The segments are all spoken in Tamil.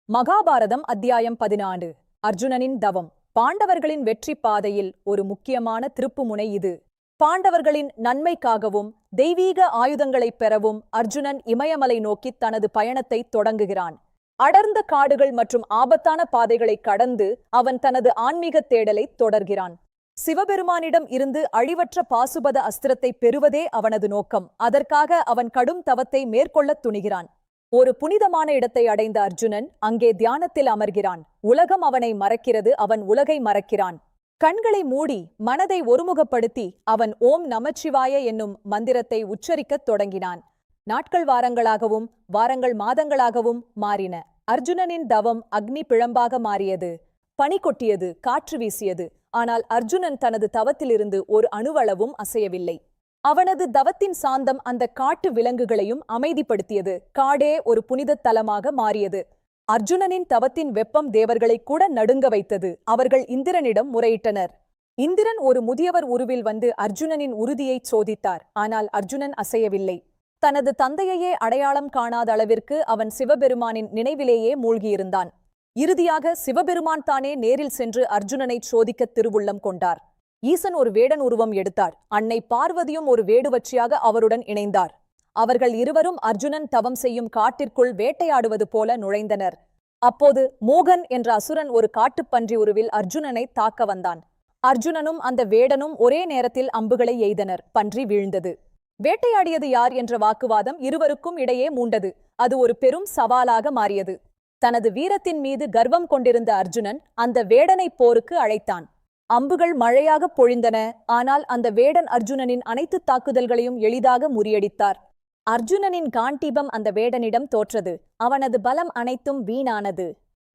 மகாபாரதம் அத்தியாயம் 14. அர்ஜுனனின் தவம். பாண்டவர்களின் வெற்றி பாதையில் ஒரு முக்கியமான திருப்புமுனை இது. பாண்டவர்களின் நன்மைக்காகவும் தெய்வீக ஆயுதங்களைப் பெறவும் அர்ஜுனன் இமயமலை நோக்கி தனது பயணத்தை தொடங்குகிறான். அடர்ந்த காடுகள் மற்றும் ஆபத்தான பாதைகளை கடந்து அவன் தனது ஆன்மீக தேடலை தொடர்கிறான். சிவபெருமானிடம் இருந்து அழிவற்ற பாசுபத அஸ்திரத்தை பெறுவதே அவனது நோக்கம். அதற்காக அவன் கடும் தவத்தை மேற்கொள்ளத் துணிகிறான். ஒரு புனிதமான இடத்தை அடைந்த அர்ஜுனன் அங்கே தியானத்தில் அமர்கிறான். உலகம் அவனை மறக்கிறது, அவன் உலகை மறக்கிறான். கண்களை மூடி மனதை ஒருமுகப்படுத்தி அவன் ஓம் நமச்சிவாய என்னும் மந்திரத்தை உச்சரிக்கத் தொடங்கினான். நாட்கள் வாரங்களாகவும் வாரங்கள் மாதங்களாகவும் மாறின. அர்ஜுனனின் தவம் அக்னி பிழம்பாக மாறியது. பனி கொட்டியது, காற்று வீசியது. ஆனால் அர்ஜுனன் தனது தவத்திலிருந்து ஒரு அணுவளவும் அசையவில்லை. அவனது தவத்தின் சாந்தம் அந்த காட்டு விலங்குகளையும் அமைதிப்படுத்தியது. காடே ஒரு புனித தலமாக மாறியது. அர்ஜுனனின் தவத்தின் வெப்பம் தேவர்களை கூட நடுங்க வைத்தது. அவர்கள் இந்திரனிடம் முறையிட்டனர். இந்திரன் ஒரு முதியவர் உருவில் வந்து அர்ஜுனனின் உறுதியை சோதித்தார். ஆனால் அர்ஜுனன் அசையவில்லை. தனது தந்தையையே அடையாளம் காணாத அளவிற்கு அவன் சிவபெருமானின் நினைவிலேயே மூழ்கியிருந்தான். இறுதியாக சிவபெருமான் தானே நேரில் சென்று அர்ஜுனனை சோதிக்க திருவுள்ளம் கொண்டார். ஈசன் ஒரு வேடன் உருவம் எடுத்தார். அன்னை பார்வதியும் ஒரு வேடுவச்சியாக அவருடன் இணைந்தார். அவர்கள் இருவரும் அர்ஜுனன் தவம் செய்யும் காட்டிற்குள் வேட்டையாடுவது போல நுழைந்தனர். அப்போது மோகன் என்ற அசுரன் ஒரு காட்டுப்பன்றி உருவில் அர்ஜுனனை தாக்க வந்தான். அர்ஜுனனும் அந்த வேடனும் ஒரே நேரத்தில் அம்புகளை எய்தனர். பன்றி வீழ்ந்தது. வேட்டையாடியது யார் என்ற வாக்குவாதம் இருவருக்கும் இடையே மூண்டது. அது ஒரு பெரும் சவாலாக மாறியது. தனது வீரத்தின் மீது கர்வம் கொண்டிருந்த அர்ஜுனன் அந்த வேடனை போருக்கு அழைத்தான். அம்புகள் மழையாக பொழிந்தன. ஆனால் அந்த வேடன் அர்ஜுனனின் அனைத்து தாக்குதல்களையும் எளிதாக முறியடித்தார். அர்ஜுனனின் காண்டீபம் அந்த வேடனிடம் தோற்றது. அவனது பலம் அனைத்தும் வீணானது.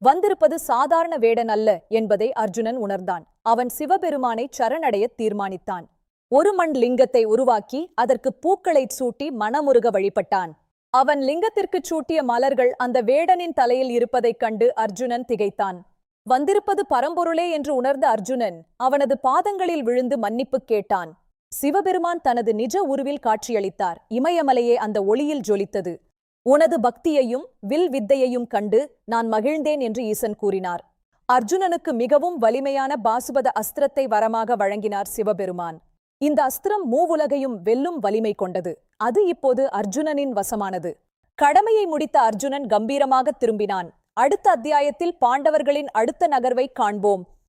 வந்திருப்பது சாதாரண வேடன் அல்ல என்பதை அர்ஜுனன் உணர்ந்தான். அவன் சிவபெருமானை சரணடைய தீர்மானித்தான். ஒரு மண் லிங்கத்தை உருவாக்கி அதற்கு பூக்களைச் சூட்டி மனமுருக வழிபட்டான். அவன் லிங்கத்திற்குச் சூட்டிய மலர்கள் அந்த வேடனின் தலையில் இருப்பதைக் கண்டு அர்ஜுனன் திகைத்தான். வந்திருப்பது பரம்பொருளே என்று உணர்ந்த அர்ஜுனன் அவனது பாதங்களில் விழுந்து மன்னிப்பு கேட்டான். சிவபெருமான் தனது நிஜ உருவில் காட்சியளித்தார். இமயமலையே அந்த ஒளியில் ஜொலித்தது. உனது பக்தியையும் வில் வித்தையையும் கண்டு நான் மகிழ்ந்தேன் என்று ஈசன் கூறினார். அர்ஜுனனுக்கு மிகவும் வலிமையான பாசுபத அஸ்திரத்தை வரமாக வழங்கினார் சிவபெருமான். இந்த அஸ்திரம் மூவுலகையும் வெல்லும் வலிமை கொண்டது. அது இப்போது அர்ஜுனனின் வசமானது. கடமையை முடித்த அர்ஜுனன் கம்பீரமாக திரும்பினான். அடுத்த அத்தியாயத்தில் பாண்டவர்களின் அடுத்த நகர்வை காண்போம்.